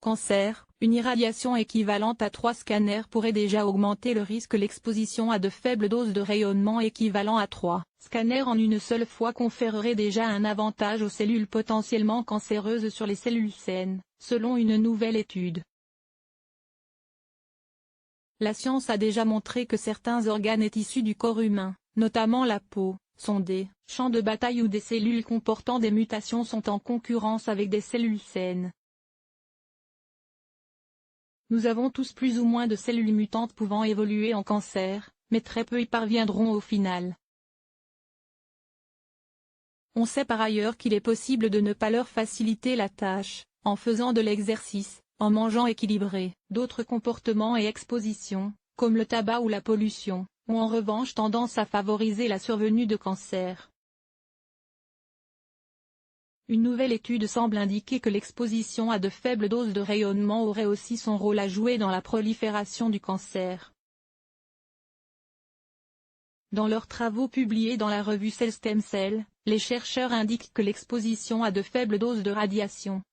Cancer, une irradiation équivalente à 3 scanners pourrait déjà augmenter le risque. L'exposition à de faibles doses de rayonnement équivalent à 3 scanners en une seule fois conférerait déjà un avantage aux cellules potentiellement cancéreuses sur les cellules saines, selon une nouvelle étude. La science a déjà montré que certains organes et tissus du corps humain, notamment la peau, sont des champs de bataille où des cellules comportant des mutations sont en concurrence avec des cellules saines. Nous avons tous plus ou moins de cellules mutantes pouvant évoluer en cancer, mais très peu y parviendront au final. On sait par ailleurs qu'il est possible de ne pas leur faciliter la tâche, en faisant de l'exercice, en mangeant équilibré. D'autres comportements et expositions, comme le tabac ou la pollution, ont en revanche tendance à favoriser la survenue de cancer. Une nouvelle étude semble indiquer que l'exposition à de faibles doses de rayonnement aurait aussi son rôle à jouer dans la prolifération du cancer. Dans leurs travaux publiés dans la revue Cell Stem Cell, les chercheurs indiquent que l'exposition à de faibles doses de radiation,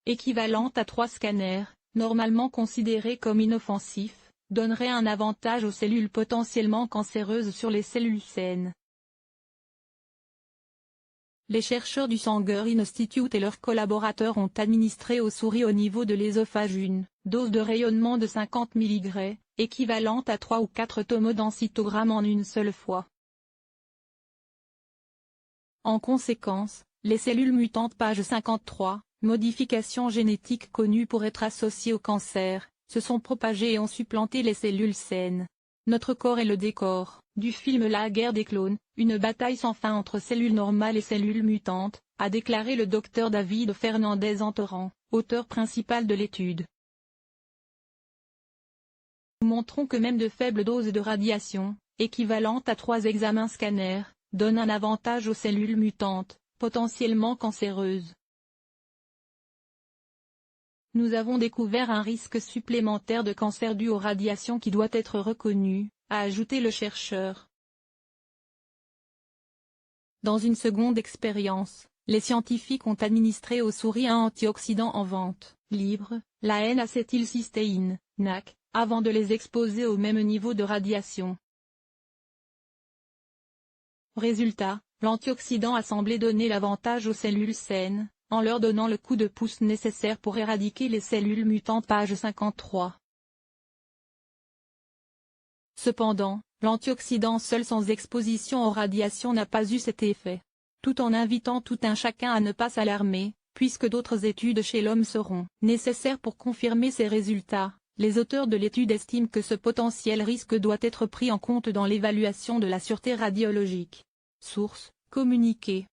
équivalente à 3 scanners, normalement considérés comme inoffensifs, donnerait un avantage aux cellules potentiellement cancéreuses sur les cellules saines. Les chercheurs du Sanger Institute et leurs collaborateurs ont administré aux souris au niveau de l'œsophage une dose de rayonnement de 50 mg, équivalente à 3 ou 4 tomodensitogrammes en une seule fois. En conséquence, les cellules mutantes page 53, modification génétique connue pour être associée au cancer, se sont propagées et ont supplanté les cellules saines. Notre corps est le décor du film La guerre des clones, une bataille sans fin entre cellules normales et cellules mutantes, a déclaré le Dr David Fernandez-Antoran, auteur principal de l'étude. Nous montrons que même de faibles doses de radiation, équivalentes à 3 examens scanners, donnent un avantage aux cellules mutantes, potentiellement cancéreuses. Nous avons découvert un risque supplémentaire de cancer dû aux radiations qui doit être reconnu, a ajouté le chercheur. Dans une seconde expérience, les scientifiques ont administré aux souris un antioxydant en vente libre, la N-acétylcystéine, NAC, avant de les exposer au même niveau de radiation. Résultat, l'antioxydant a semblé donner l'avantage aux cellules saines, en leur donnant le coup de pouce nécessaire pour éradiquer les cellules mutantes page 53. Cependant, l'antioxydant seul sans exposition aux radiations n'a pas eu cet effet. Tout en invitant tout un chacun à ne pas s'alarmer, puisque d'autres études chez l'homme seront nécessaires pour confirmer ces résultats, les auteurs de l'étude estiment que ce potentiel risque doit être pris en compte dans l'évaluation de la sûreté radiologique. Source, communiqué.